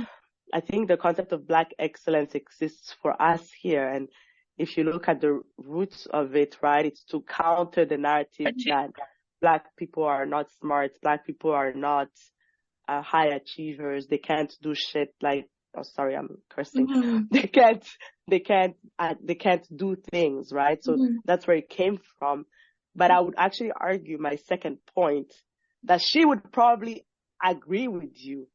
I think the concept of Black excellence exists for us here. And if you look at the roots of it, right, it's to counter the narrative that Black people are not smart, Black people are not high achievers, they can't do shit like, oh, sorry, I'm cursing. They can't do things, right? So that's where it came from. But I would actually argue my second point that she would probably agree with you.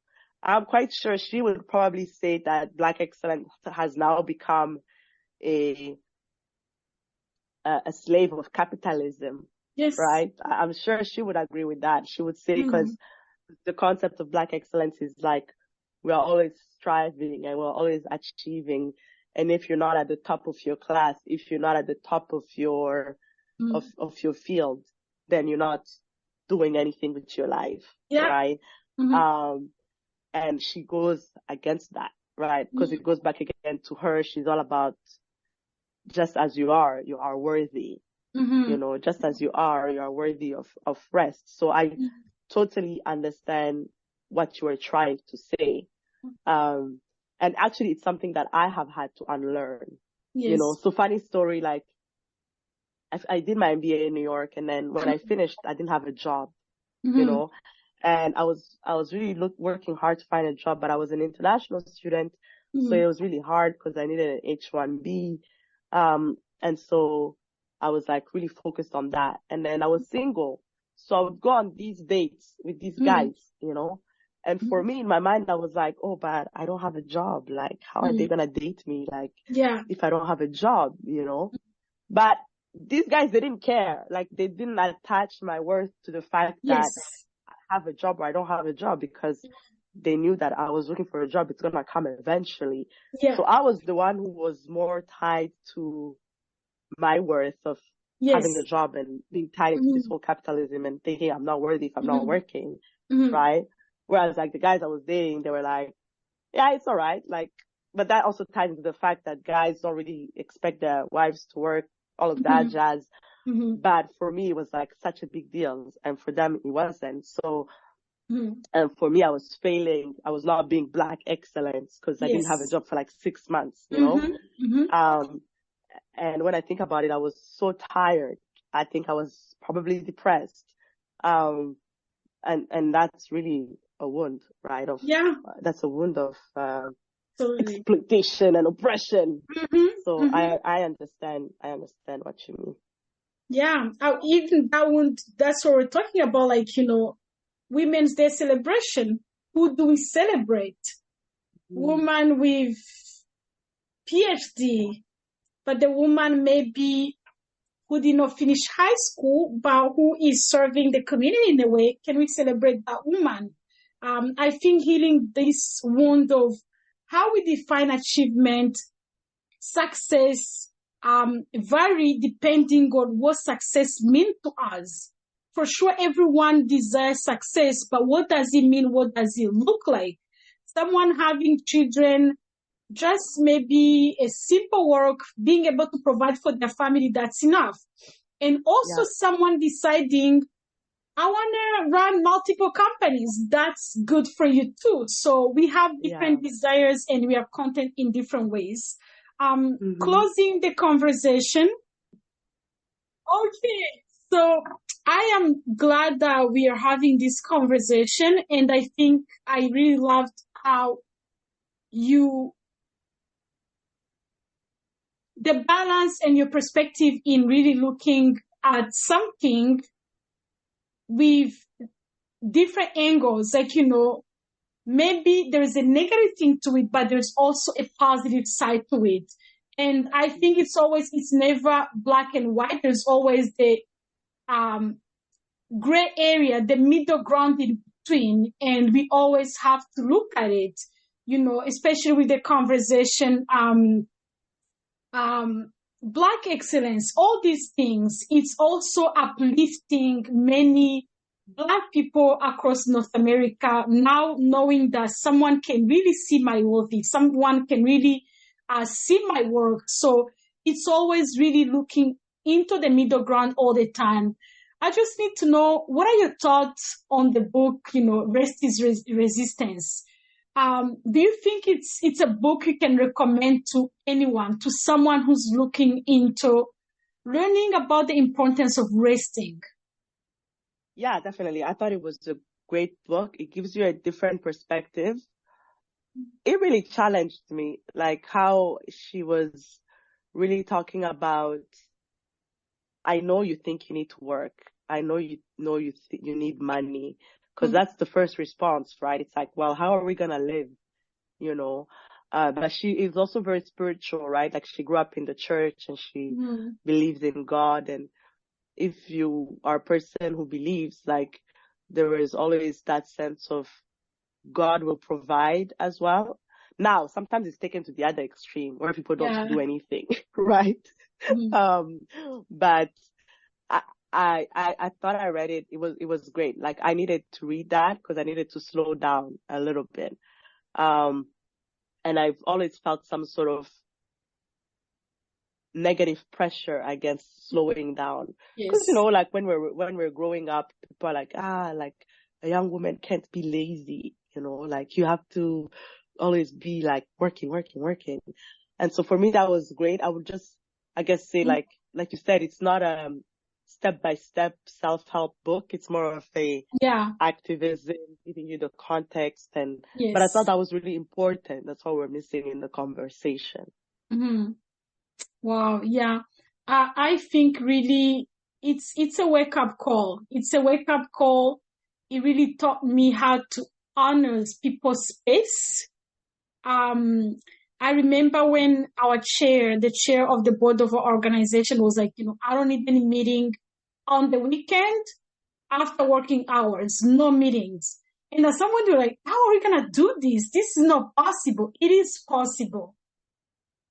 I'm quite sure she would probably say that Black excellence has now become a slave of capitalism. Yes. Right? I'm sure she would agree with that. She would say, because the concept of Black excellence is like, we are always striving and we're always achieving. And if you're not at the top of your class, if you're not at the top of your, of your field, then you're not doing anything with your life, Yeah. right? Mm-hmm. And she goes against that, right? Because it goes back again to her. She's all about just as you are worthy. Mm-hmm. You know, just as you are worthy of rest. So I totally understand what you were trying to say. And actually it's something that I have had to unlearn. Yes. You know, so funny story, like I did my MBA in New York, and then when I finished, I didn't have a job, you know, and I was really working hard to find a job, but I was an international student. So it was really hard because I needed an H-1B. And so I was like really focused on that. And then I was single. So I would go on these dates with these guys, you know, and for me in my mind, I was like, oh, but I don't have a job. Like, how are they going to date me? Like, if I don't have a job, you know, but these guys, they didn't care. Like, they didn't attach my worth to the fact that I have a job or I don't have a job, because they knew that I was looking for a job. It's going to come eventually. So I was the one who was more tied to my worth of having a job and being tied into this whole capitalism and thinking I'm not worthy if I'm not working, right? Whereas like the guys I was dating, they were like, yeah, it's all right. Like, but that also ties into the fact that guys don't really expect their wives to work, all of that jazz. But for me, it was like such a big deal. And for them, it wasn't. So, and for me, I was failing. I was not being Black excellence because I didn't have a job for like 6 months, you know? And when I think about it, I was so tired. I think I was probably depressed. And that's really a wound, right? That's a wound of, exploitation and oppression. So I understand what you mean. Yeah, even that one, that's what we're talking about, like, you know, Women's Day celebration. Who do we celebrate? Woman with PhD, but the woman maybe who did not finish high school, but who is serving the community in a way. Can we celebrate that woman? I think healing this wound of how we define achievement, success, vary depending on what success means to us. For sure, everyone desires success, but what does it mean? What does it look like? Someone having children, just maybe a simple work, being able to provide for their family, that's enough. And also someone deciding, I want to run multiple companies. That's good for you too. So we have different desires and we are content in different ways. Closing the conversation. Okay. So I am glad that we are having this conversation, and I think I really loved how the balance and your perspective in really looking at something with different angles. Like, you know, maybe there's a negative thing to it, but there's also a positive side to it. And I think it's never black and white. There's always the gray area, the middle ground in between. And we always have to look at it, you know, especially with the conversation, Black excellence, all these things. It's also uplifting many Black people across North America now, knowing that someone can really see my worth, someone can really see my work. So it's always really looking into the middle ground all the time. I just need to know, what are your thoughts on the book, you know, Rest is Resistance? Do you think it's a book you can recommend to anyone, to someone who's looking into learning about the importance of resting? Yeah, definitely. I thought it was a great book. It gives you a different perspective. It really challenged me, like how she was really talking about, I know you think you need to work. I know you need money, because that's the first response, right? It's like, well, how are we going to live? You know, but she is also very spiritual, right? Like, she grew up in the church and she believes in God. And if you are a person who believes, like, there is always that sense of God will provide as well. Now, sometimes it's taken to the other extreme where people don't do anything, right? But I thought I read it. It was great. Like I needed to read that because I needed to slow down a little bit. Um, and I've always felt some sort of negative pressure against slowing down. Because, Yes. like when we're growing up, people are like, like a young woman can't be lazy, like you have to always be like working, working, working. And so for me, that was great. I would just, I guess, say like you said, it's not a step-by-step self-help book. It's more of a Yeah. activism, giving you the context. But I thought Yes. that was really important. That's what we're missing in the conversation. Mm-hmm. Wow. Yeah. I think really it's a wake up call. It's a wake up call. It really taught me how to honor people's space. I remember when the chair of the board of our organization was like, I don't need any meeting on the weekend after working hours, no meetings. And as someone were like, how are we going to do this? This is not possible. It is possible.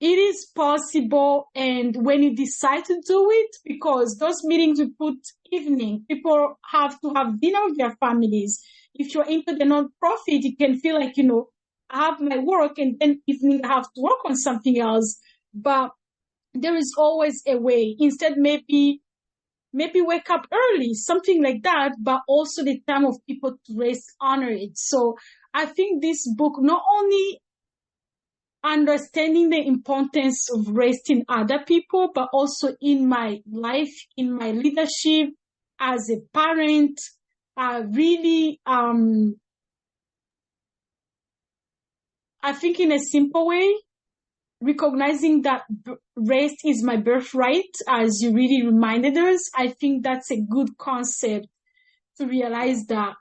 It is possible. And when you decide to do it, because those meetings we put evening, people have to have dinner with their families. If you're into the nonprofit, it can feel like, I have my work and then evening I have to work on something else. But there is always a way. Instead, maybe wake up early, something like that, but also the time of people to rest, honor it. So I think this book not only understanding the importance of resting other people, but also in my life, in my leadership as a parent, really, I think in a simple way, recognizing that rest is my birthright, as you really reminded us. I think that's a good concept to realize that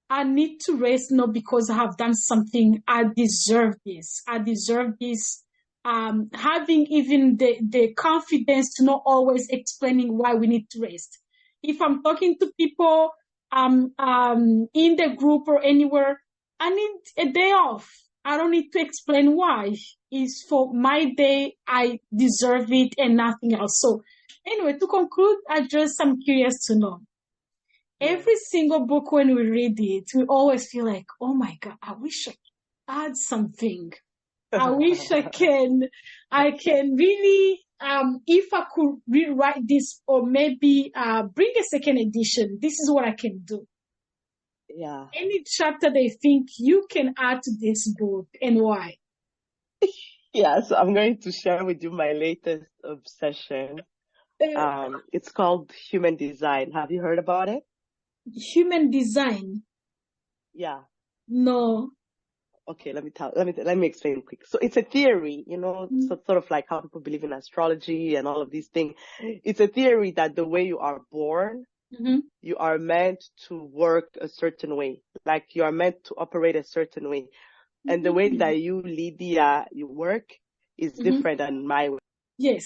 I need to rest not because I have done something. I deserve this. I deserve this. Having even the confidence to not always explaining why we need to rest. If I'm talking to people in the group or anywhere, I need a day off. I don't need to explain why. It's for my day. I deserve it and nothing else. So anyway, to conclude, I'm curious to know. Every single book, when we read it, we always feel like, oh my God, I wish I could add something. I wish I can really, if I could rewrite this or maybe bring a second edition, this is what I can do. Yeah. Any chapter they think you can add to this book and why? Yeah, so I'm going to share with you my latest obsession. It's called Human Design. Have you heard about it? Human design? Yeah. No. Okay, let me explain quick. So it's a theory, sort of like how people believe in astrology and all of these things. It's a theory that the way you are born, you are meant to work a certain way. Like you are meant to operate a certain way. And the way that you, Lydia, you work is different than my way. Yes.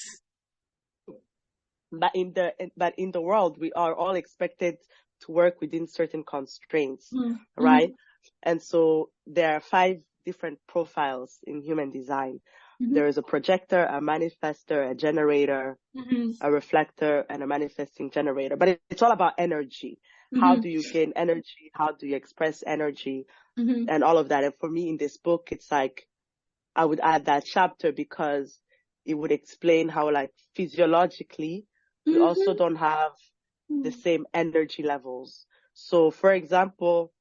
But in the world, we are all expected to work within certain constraints, right? And so there are 5 different profiles in human design. There is a projector, a manifester, a generator, a reflector, and a manifesting generator. But it's all about energy. How do you gain energy? How do you express energy? And all of that. And for me in this book, it's like, I would add that chapter because it would explain how like physiologically, we also don't have the same energy levels. So for example,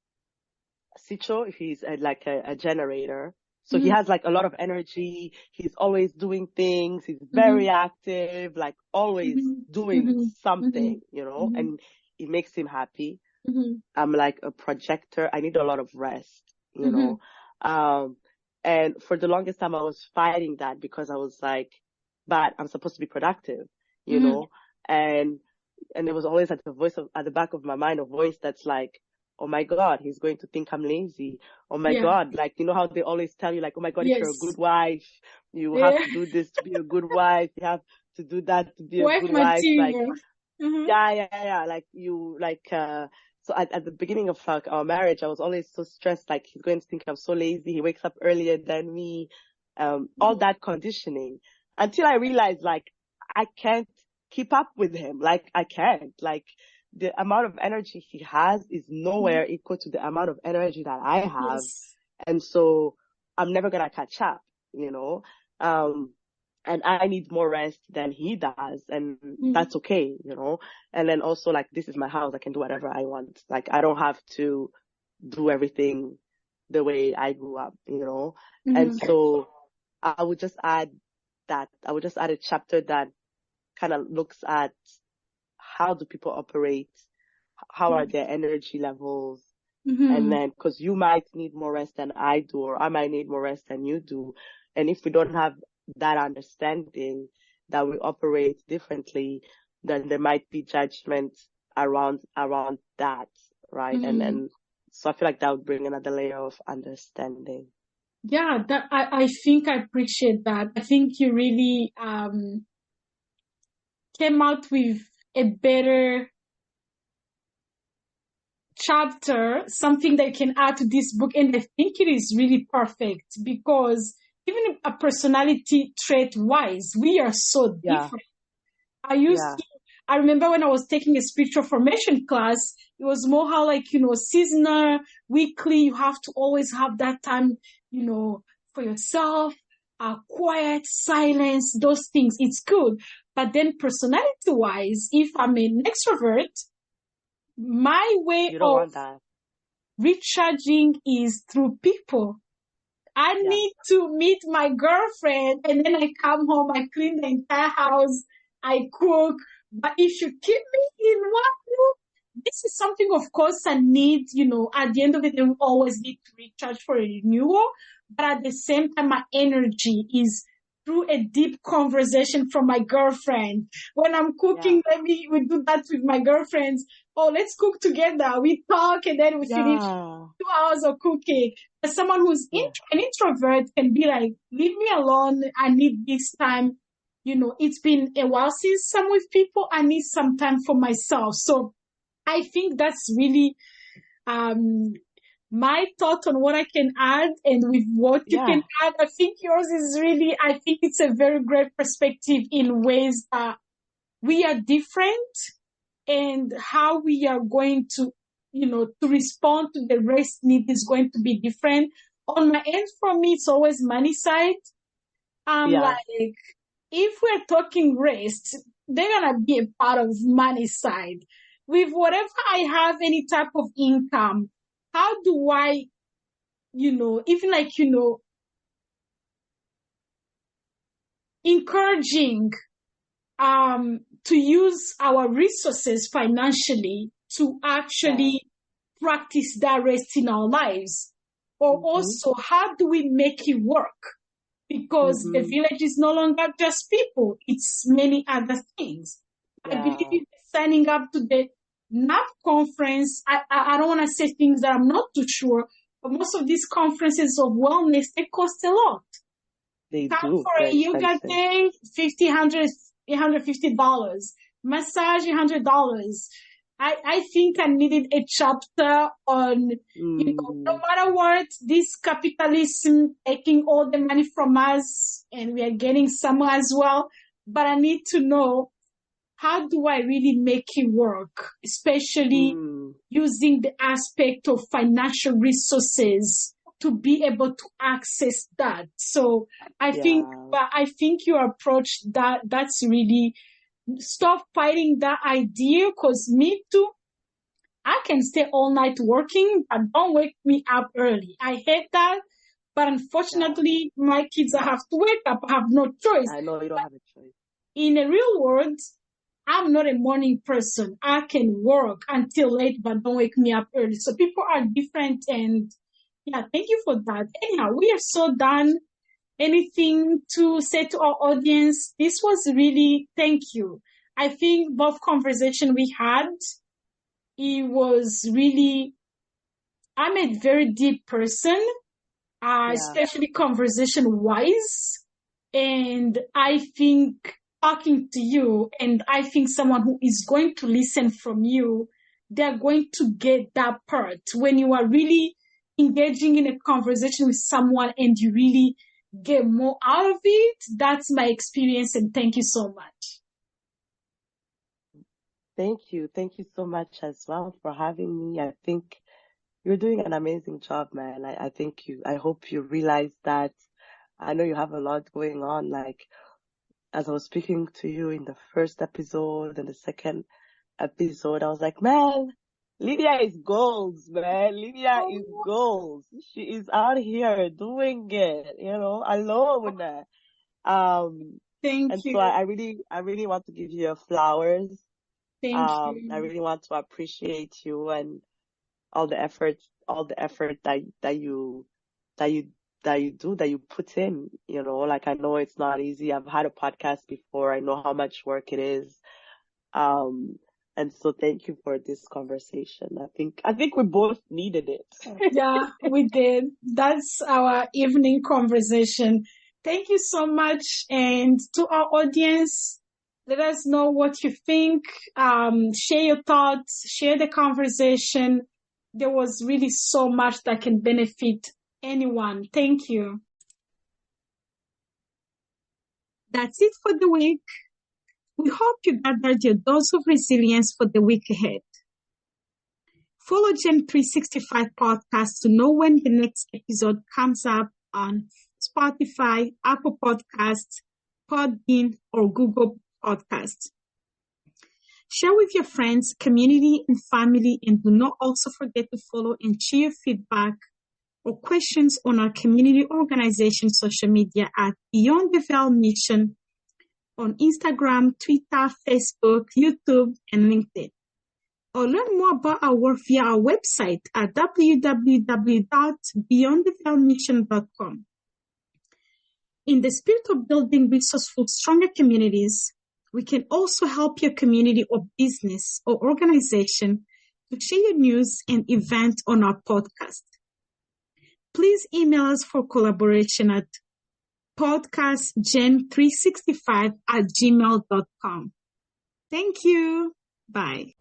Sicho, he's a generator. So he has like a lot of energy. He's always doing things. He's very active, like always doing something, and it makes him happy. I'm like a projector. I need a lot of rest, and for the longest time I was fighting that because I was like, but I'm supposed to be productive, and there was always like at the back of my mind, a voice that's like, oh my God, he's going to think I'm lazy. Oh my God, like, how they always tell you like, oh my God, if you're a good wife, you have to do this to be a good wife. You have to do that to be a good wife. Like, yeah. Like you, like, so at the beginning of like our marriage, I was always so stressed. Like he's going to think I'm so lazy. He wakes up earlier than me. All that conditioning until I realized like, I can't keep up with him. Like, I can't. Like, the amount of energy he has is nowhere equal to the amount of energy that I have. Yes. And so I'm never gonna catch up, and I need more rest than he does, and that's okay, And then also, like, this is my house. I can do whatever I want. Like, I don't have to do everything the way I grew up, And so I would just add a chapter that kind of looks at how do people operate, how are their energy levels, and then, because you might need more rest than I do, or I might need more rest than you do. And if we don't have that understanding that we operate differently, then there might be judgment around that, right? And so I feel like that would bring another layer of understanding. Yeah, that I think I appreciate that. I think you really came out with a better chapter, something that can add to this book, and I think it is really perfect, because even a personality trait wise, we are so different. I remember when I was taking a spiritual formation class, it was more how, like, seasonal, weekly, you have to always have that time, for yourself, quiet, silence, those things. It's good. But then personality wise, if I'm an extrovert, my way of recharging is through people. I need to meet my girlfriend, and then I come home, I clean the entire house, I cook. But if you keep me in one room, this is something, of course, I need, at the end of the day, we always need to recharge for a renewal. But at the same time, my energy is through a deep conversation from my girlfriend. When I'm cooking, we do that with my girlfriends. Oh, let's cook together. We talk, and then we finish 2 hours of cooking. As someone who's an introvert can be like, leave me alone. I need this time. It's been a while since I'm with people. I need some time for myself. So I think that's really my thought on what I can add, and with what you can add. I think yours is really, I think it's a very great perspective in ways that we are different, and how we are going to, to respond to the rest need is going to be different. On my end, for me, it's always money side. Like, if we're talking rest, they're going to be a part of money side. With whatever I have, any type of income, how do I, even like, encouraging to use our resources financially to actually practice that rest in our lives? Or also, how do we make it work? Because the village is no longer just people, it's many other things. I believe in signing up to the NAP conference. I don't want to say things that I'm not too sure, but most of these conferences of wellness, they cost a lot. They Come do. for a yoga day, $50, $150. Massage, $100. I think I needed a chapter on, no matter what, this capitalism taking all the money from us, and we are getting some as well. But I need to know, how do I really make it work? Especially using the aspect of financial resources to be able to access that. So I think your approach, that's really, stop fighting that idea, because me too, I can stay all night working, but don't wake me up early. I hate that. But unfortunately, my kids, I have to wake up. I have no choice. I know you don't have a choice. In a real world, I'm not a morning person. I can work until late, but don't wake me up early. So people are different, and thank you for that. Anyhow, we are so done. Anything to say to our audience? This was really, thank you. I think both conversation we had, it was really, I'm a very deep person, especially conversation wise. And I think talking to you, and I think someone who is going to listen from you, they're going to get that part. When you are really engaging in a conversation with someone and you really get more out of it, that's my experience, and thank you so much. Thank you. Thank you so much as well for having me. I think you're doing an amazing job, man. I hope you realize that. I know you have a lot going on. Like, as I was speaking to you in the first episode and the second episode, I was like, man, Lydia is goals, man. Lydia is Oh, goals. She is out here doing it, alone. Um, thank and so you. I really want to give you your flowers. Thank I you. really want to appreciate you and all the effort that you that you put in, like I know it's not easy. I've had a podcast before. I know how much work it is. Um, and so thank you for this conversation. I think we both needed it. Yeah, we did. That's our evening conversation. Thank you so much. And to our audience, let us know what you think. Share your thoughts, share the conversation. There was really so much that can benefit anyone. Thank you. That's it for the week. We hope you gathered your dose of resilience for the week ahead. Follow Gen 365 podcast to know when the next episode comes up on Spotify, Apple Podcasts, Podbean, or Google Podcasts. Share with your friends, community, and family, and do not also forget to follow and share feedback or questions on our community organization social media at Beyond the Veil Mission on Instagram, Twitter, Facebook, YouTube, and LinkedIn. Or learn more about our work via our website at www.beyondtheveilmission.com. In the spirit of building resourceful, stronger communities, we can also help your community or business or organization to share your news and event on our podcast. Please email us for collaboration at podcastgen365@gmail.com. Thank you. Bye.